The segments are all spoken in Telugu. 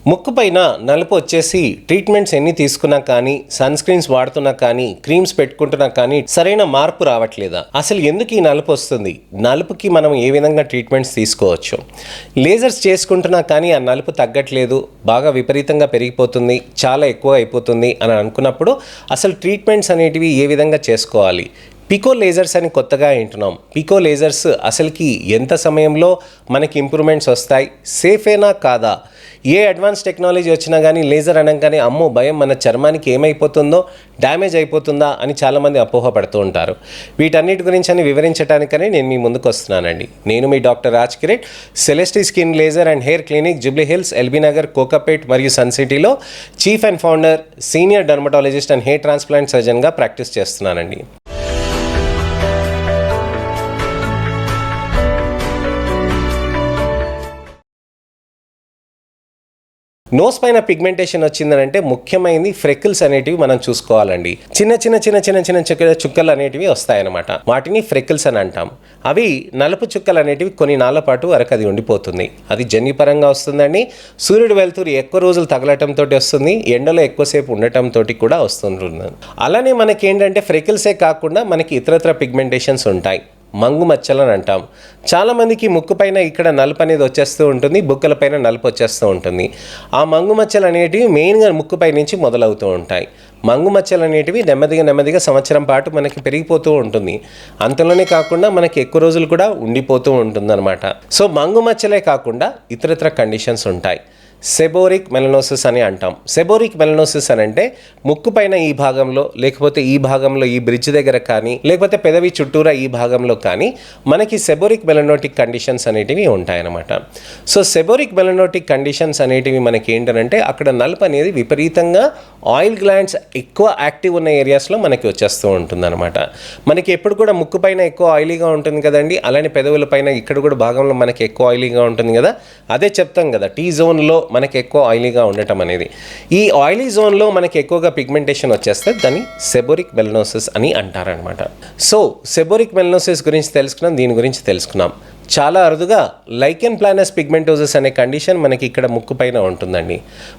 ముక్కు పైన నలుపు వచ్చేసి ట్రీట్మెంట్స్ ఎన్ని తీసుకున్నా కానీ, సన్ స్క్రీన్స్ వాడుతున్నా కానీ, క్రీమ్స్ పెట్టుకుంటున్నా కానీ సరైన మార్పు రావట్లేదా? అసలు ఎందుకు ఈ నలుపు వస్తుంది? నలుపుకి మనం ఏ విధంగా ట్రీట్మెంట్స్ తీసుకోవచ్చు? లేజర్స్ చేసుకుంటున్నా కానీ ఆ నలుపు తగ్గట్లేదు, బాగా విపరీతంగా పెరిగిపోతుంది, చాలా ఎక్కువ అయిపోతుంది అని అనుకున్నప్పుడు అసలు ట్రీట్మెంట్స్ అనేటివి ఏ విధంగా చేసుకోవాలి? పికో లేజర్స్ అని కొత్తగా వింటున్నాం. పికో లేజర్స్ అసలుకి ఎంత సమయంలో మనకి ఇంప్రూవ్మెంట్స్ వస్తాయి? సేఫేనా కాదా? ఏ అడ్వాన్స్ టెక్నాలజీ వచ్చినా కానీ లేజర్ అనగానే అమ్మో భయం, మన చర్మానికి ఏమైపోతుందో, డ్యామేజ్ అయిపోతుందా అని చాలామంది అపోహపడుతూ ఉంటారు. వీటన్నిటి గురించి అని వివరించడానికని నేను మీ ముందుకు వస్తున్నానండి. నేను మీ doctor Raj Kiret, Celestee skin laser and hair clinic, Jubilee Hills, LB Nagar, Kokapet మరియు సన్ సిటీలో chief and founder, senior dermatologist and hair transplant సర్జన్గా ప్రాక్టీస్ చేస్తున్నానండి. నోస్ పైన పిగ్మెంటేషన్ వచ్చిందనంటే ముఖ్యమైనది ఫ్రెకిల్స్ అనేటివి మనం చూసుకోవాలండి. చిన్న చిన్న చిన్న చిన్న చిన్న చుక్కలు అనేటివి వస్తాయన్నమాట. వాటిని ఫ్రెకిల్స్ అని అంటాం. అవి నలుపు చుక్కలు అనేటివి కొన్ని నాళ్ళ పాటు వరకు అది ఉండిపోతుంది. అది జన్యుపరంగా వస్తుందండి. సూర్యుడు వెలుతురు ఎక్కువ రోజులు తగలటంతో వస్తుంది, ఎండలో ఎక్కువసేపు ఉండటంతో కూడా వస్తుంది. అలానే మనకి ఏంటంటే ఫ్రెకిల్సే కాకుండా మనకి ఇతరత్ర పిగ్మెంటేషన్స్ ఉంటాయి. మంగు మచ్చలు అని అంటాం. చాలామందికి ముక్కు పైన ఇక్కడ నలుపు అనేది వచ్చేస్తూ ఉంటుంది, బుక్కల పైన నలుపు వచ్చేస్తూ ఉంటుంది. ఆ మంగు మచ్చలు అనేటివి మెయిన్గా ముక్కుపై నుంచి మొదలవుతూ ఉంటాయి. మంగు మచ్చలు అనేటివి నెమ్మదిగా సంవత్సరం పాటు మనకి పెరిగిపోతూ ఉంటుంది. అంతలోనే కాకుండా మనకి ఎక్కువ రోజులు కూడా ఉండిపోతూ ఉంటుందన్నమాట. సో మంగు మచ్చలే కాకుండా ఇతరత్ర కండిషన్స్ ఉంటాయి. సెబోరిక్ మెలనోసిస్ అని అంటాం. సెబోరిక్ మెలనోసిస్ అని అంటే ముక్కు పైన ఈ భాగంలో, లేకపోతే ఈ భాగంలో, ఈ బ్రిడ్జ్ దగ్గర కానీ, లేకపోతే పెదవి చుట్టూరా ఈ భాగంలో కానీ మనకి సెబోరిక్ మెలనోటిక్ కండిషన్స్ అనేటివి ఉంటాయన్నమాట. సో సెబోరిక్ మెలనోటిక్ కండిషన్స్ అనేటివి మనకి ఏంటంటే అక్కడ నలుపు అనేది విపరీతంగా ఆయిల్ గ్లాండ్స్ ఎక్కువ యాక్టివ్ ఉన్న ఏరియాస్లో మనకి వచ్చేస్తూ ఉంటుందన్నమాట. మనకి ఎప్పుడు కూడా ముక్కు పైన ఎక్కువ ఆయిలీగా ఉంటుంది కదండి, అలానే పెదవుల పైన ఇక్కడ కూడా భాగంలో మనకి ఎక్కువ ఆయిలీగా ఉంటుంది కదా. అదే చెప్తాం కదా, టీ జోన్లో మనకి ఎక్కువ ఆయిలీగా ఉండటం అనేది. ఈ ఆయిలీ జోన్లో మనకి ఎక్కువగా పిగ్మెంటేషన్ వచ్చేస్తే దాన్ని సెబోరిక్ మెలనోసిస్ అని అంటారనమాట. సో సెబోరిక్ మెలనోసిస్ గురించి తెలుసుకున్నాం, దీని గురించి తెలుసుకున్నాం. చాలా అరుదుగా లైకెన్ ప్లానస్ పిగ్మెంటోసిస్ అనే కండిషన్ మనకి ఇక్కడ ముక్కు పైన ఉంటుందండి.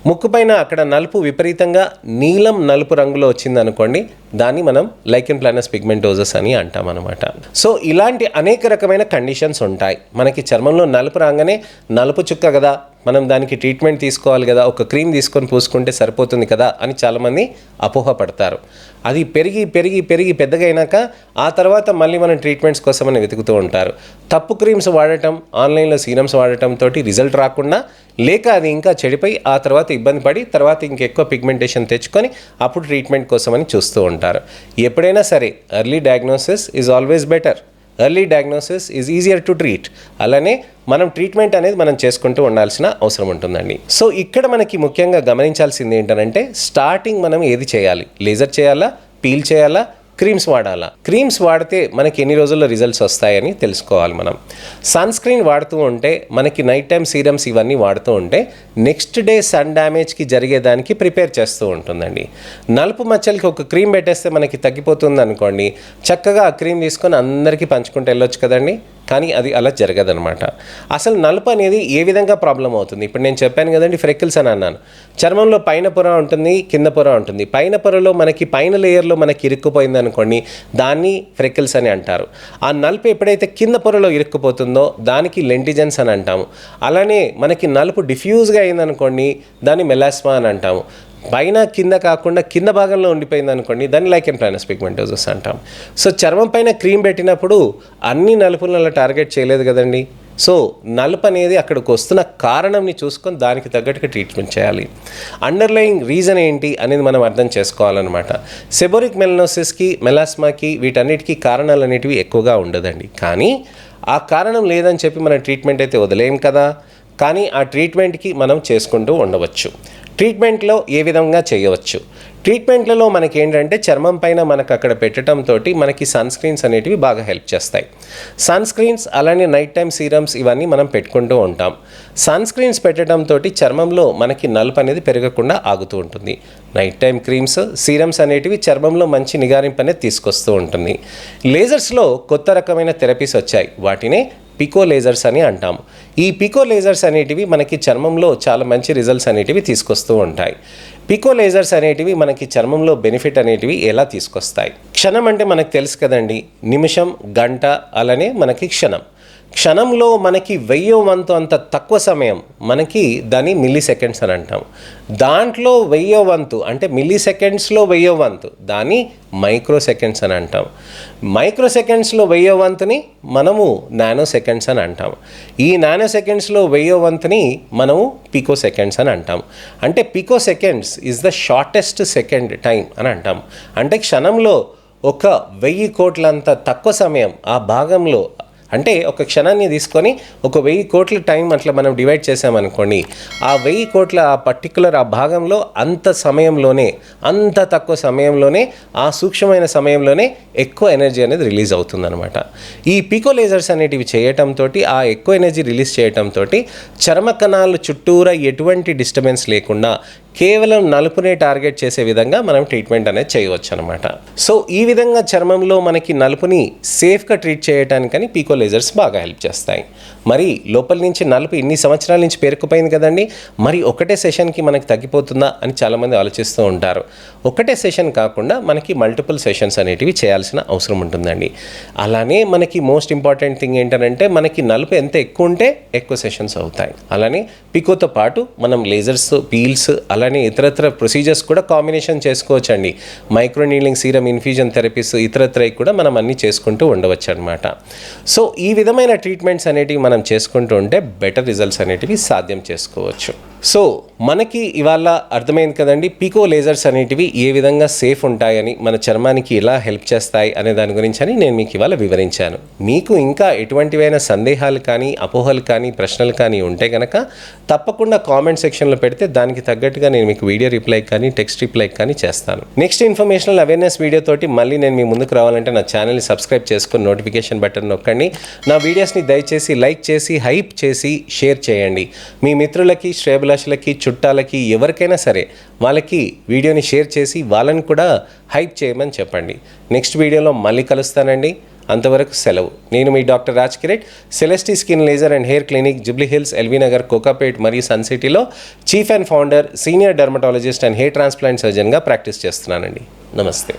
ముక్కు పైన అక్కడ నలుపు విపరీతంగా నీలం నలుపు రంగులో వచ్చింది అనుకోండి, దాన్ని మనం లైకెన్ ప్లానస్ పిగ్మెంటోసిస్ అని అంటాం అనమాట. సో ఇలాంటి అనేక రకమైన కండిషన్స్ ఉంటాయి. మనకి చర్మంలో నలుపు రాగానే నలుపు చుక్క కదా, మనం దానికి ట్రీట్మెంట్ తీసుకోవాలి కదా, ఒక క్రీమ్ తీసుకొని పూసుకుంటే సరిపోతుంది కదా అని చాలామంది అపోహపడతారు. అది పెరిగి పెరిగి పెరిగి పెద్దగా అయినాక ఆ తర్వాత మళ్ళీ మనం ట్రీట్మెంట్స్ కోసమని వెతుకుతూ ఉంటారు. తప్పు క్రీమ్స్ వాడటం, ఆన్లైన్లో సీరమ్స్ వాడటంతో రిజల్ట్ రాకుండా, లేక అది ఇంకా చెడిపోయి ఆ తర్వాత ఇబ్బంది పడి తర్వాత ఇంకెక్కువ పిగ్మెంటేషన్ తెచ్చుకొని అప్పుడు ట్రీట్మెంట్ కోసమని చూస్తూ ఉంటారు. ఎప్పుడైనా సరే early diagnosis is always better. Early diagnosis is easier to treat. అలానే మనం ట్రీట్మెంట్ అనేది మనం చేసుకుంటూ ఉండాల్సిన అవసరం ఉంటుందండి. సో ఇక్కడ మనకి ముఖ్యంగా గమనించాల్సింది ఏంటంటే స్టార్టింగ్ మనం ఏది చేయాలి? లేజర్ చేయాలా, పీల్ చేయాలా, క్రీమ్స్ వాడాలా? క్రీమ్స్ వాడితే మనకి ఎన్ని రోజుల్లో రిజల్ట్స్ వస్తాయని తెలుసుకోవాలి మనం. సన్ స్క్రీన్ వాడుతూ ఉంటే, మనకి నైట్ టైం సీరమ్స్ ఇవన్నీ వాడుతూ ఉంటే నెక్స్ట్ డే సన్ డ్యామేజ్కి జరిగేదానికి ప్రిపేర్ చేస్తూ ఉంటుందండి. నలుపు మచ్చలకి ఒక క్రీమ్ పెట్టేస్తే మనకి తగ్గిపోతుంది అనుకోండి, చక్కగా ఆ క్రీమ్ తీసుకొని అందరికీ పంచుకుంటూ వెళ్ళొచ్చు కదండి. కానీ అది అలా జరగదనమాట. అసలు నలుపు అనేది ఏ విధంగా ప్రాబ్లం అవుతుంది? ఇప్పుడు నేను చెప్పాను కదండి, ఫ్రెకిల్స్ అని అన్నాను. చర్మంలో పైన పొర ఉంటుంది, కింద పొర ఉంటుంది. పైన పొరలో మనకి పైన లేయర్లో మనకి ఇరుక్కుపోయింది అనుకోండి, దాన్ని ఫ్రెకిల్స్ అని అంటారు. ఆ నలుపు ఎప్పుడైతే కింద పొరలో ఇరుక్కుపోతుందో దానికి లెంటిజన్స్ అని అంటాము. అలానే మనకి నలుపు డిఫ్యూజ్గా అయిందనుకోండి, దాన్ని మెలాస్మా అని అంటాము. పైన కింద కాకుండా కింద భాగంలో ఉండిపోయింది అనుకోండి, దాన్ని లైకెన్ ప్లానస్ పిగ్మెంటోసిస్ అంటాం. సో చర్మం పైన క్రీమ్ పెట్టినప్పుడు అన్ని నలుపులను అలా టార్గెట్ చేయలేదు కదండి. సో నలుపు అనేది అక్కడికి వస్తున్న కారణంని చూసుకొని దానికి తగ్గట్టుగా ట్రీట్మెంట్ చేయాలి. అండర్లయింగ్ రీజన్ ఏంటి అనేది మనం అర్థం చేసుకోవాలన్నమాట. సెబోరిక్ మెలనోసిస్కి, మెలాస్మాకి, వీటన్నిటికీ కారణాలు అనేటివి ఎక్కువగా ఉండదండి. కానీ ఆ కారణం లేదని చెప్పి మనం ట్రీట్మెంట్ అయితే వదిలేం కదా. కానీ ఆ ట్రీట్మెంట్కి మనం చేసుకుంటూ ఉండవచ్చు. ట్రీట్మెంట్లో ఏ విధంగా చేయవచ్చు? ట్రీట్మెంట్లలో మనకి ఏంటంటే చర్మం పైన మనకు అక్కడ పెట్టడంతో మనకి సన్ స్క్రీన్స్ అనేటివి బాగా హెల్ప్ చేస్తాయి. సన్ స్క్రీన్స్ అలానే నైట్ టైం సీరమ్స్ ఇవన్నీ మనం పెట్టుకుంటూ ఉంటాం. సన్ స్క్రీన్స్ పెట్టడంతో చర్మంలో మనకి నలుపు అనేది పెరగకుండా ఆగుతూ ఉంటుంది. నైట్ టైం క్రీమ్స్, సీరమ్స్ అనేటివి చర్మంలో మంచి నిగారింపు అనేది తీసుకొస్తూ ఉంటుంది. లేజర్స్లో కొత్త రకమైన థెరపీస్ వచ్చాయి, వాటినే పికో లేజర్స్ అని అంటాము. ఈ పికో లేజర్స్ అనేటివి మనకి చర్మంలో చాలా మంచి రిజల్ట్స్ అనేటివి తీసుకొస్తూ ఉంటాయి. పికో లేజర్స్ అనేటివి మనకి చర్మంలో బెనిఫిట్ అనేటివి ఎలా తీసుకొస్తాయి? క్షణం అంటే మనకు తెలుసు కదండి, నిమిషం, గంట, అలానే మనకి క్షణంలో మనకి 1000వ వంతు అంత తక్కువ సమయం మనకి దాన్ని మిల్లీ సెకండ్స్ అని అంటాం. దాంట్లో 1000వ వంతు అంటే మిల్లీ సెకండ్స్లో 1000వ వంతు దాన్ని మైక్రో సెకండ్స్ అని అంటాం. మైక్రో సెకండ్స్లో 1000వ వంతుని మనము నానో సెకండ్స్ అని అంటాం. ఈ నానో సెకండ్స్లో 1000వ వంతుని మనము పికో సెకండ్స్ అని అంటాం. అంటే pico seconds is the shortest second time అని అంటాం. అంటే క్షణంలో 1000 కోట్లంత తక్కువ సమయం ఆ భాగంలో, అంటే ఒక క్షణాన్ని తీసుకొని 1000 కోట్ల టైం అట్లా మనం డివైడ్ చేసామనుకోండి, ఆ 1000 కోట్ల ఆ పర్టికులర్ ఆ భాగంలో అంత తక్కువ సమయంలోనే ఆ సూక్ష్మమైన సమయంలోనే ఎక్కువ ఎనర్జీ అనేది రిలీజ్ అవుతుందన్నమాట. ఈ పికో లేజర్స్ అనేటివి చేయటంతో, ఆ ఎక్కువ ఎనర్జీ రిలీజ్ చేయటంతో చర్మ కణాలు చుట్టూరా ఎటువంటి డిస్టర్బెన్స్ లేకుండా కేవలం నలుపునే టార్గెట్ చేసే విధంగా మనం ట్రీట్మెంట్ అనేది చేయవచ్చు అనమాట. సో ఈ విధంగా చర్మంలో మనకి నలుపుని సేఫ్గా ట్రీట్ చేయడానికని పికో లేజర్స్ బాగా హెల్ప్ చేస్తాయి. మరి లోపల నుంచి నలుపు ఇన్ని సంవత్సరాల నుంచి పేరుకుపోయింది కదండి, మరి ఒకటే సెషన్కి మనకి తగ్గిపోతుందా అని చాలామంది ఆలోచిస్తూ ఉంటారు. ఒకటే సెషన్ కాకుండా మనకి మల్టిపుల్ సెషన్స్ అనేటివి చేయాల్సిన అవసరం ఉంటుందండి. అలానే మనకి మోస్ట్ ఇంపార్టెంట్ థింగ్ ఏంటంటే మనకి నలుపు ఎంత ఎక్కువ ఉంటే ఎక్కువ సెషన్స్ అవుతాయి. అలానే పికోతో పాటు మనం లేజర్స్, పీల్స్, అలానే ఇతరత్ర ప్రొసీజర్స్ కూడా కాంబినేషన్ చేసుకోవచ్చు అండి. Micro needling, serum infusion therapies, ఇతరత్ర కూడా మనం అన్నీ చేసుకుంటూ ఉండవచ్చు అనమాట. సో ఈ విధమైన ట్రీట్మెంట్స్ అనేటివి మనం చేసుకుంటూ ఉంటే బెటర్ రిజల్ట్స్ అనేటివి సాధ్యం చేసుకోవచ్చు. సో మనకి ఇవాళ అర్థమైంది కదండి, పికో లేజర్స్ అనేటివి ఏ విధంగా సేఫ్ ఉంటాయని, మన చర్మానికి ఎలా హెల్ప్ చేస్తాయి అనే దాని గురించి అని నేను మీకు ఇవాళ వివరించాను. మీకు ఇంకా ఎటువంటివైనా సందేహాలు కానీ, అపోహలు కానీ, ప్రశ్నలు కానీ ఉంటే కనుక తప్పకుండా కామెంట్ సెక్షన్లో పెడితే దానికి తగ్గట్టుగా నేను మీకు వీడియో రిప్లై కానీ, టెక్స్ట్ రిప్లై కానీ చేస్తాను. నెక్స్ట్ ఇన్ఫర్మేషనల్ అవేర్నెస్ వీడియోతోటి మళ్ళీ నేను మీ ముందుకు రావాలంటే నా ఛానల్ని సబ్స్క్రైబ్ చేసుకొని నోటిఫికేషన్ బటన్ నొక్కండి. నా వీడియోస్ని దయచేసి లైక్ చేసి, హైప్ చేసి షేర్ చేయండి. మీ మిత్రులకి, శ్రేయభిలాషులకి, చుట్టాలకి, ఎవరికైనా సరే వాళ్ళకి వీడియోని షేర్ చేసి వాళ్ళని కూడా హైప్ చేయమని చెప్పండి. నెక్స్ట్ వీడియోలో మళ్ళీ కలుస్తానండి. అంతవరకు సెలవు. నేను మీ doctor Raj Kiret, Celestee skin laser and hair clinic, Jubilee Hills, LB Nagar, Kokapet మరియు సన్ సిటీలో chief and founder, senior dermatologist and hair transplant సర్జన్గా ప్రాక్టీస్ చేస్తున్నానండి. నమస్తే.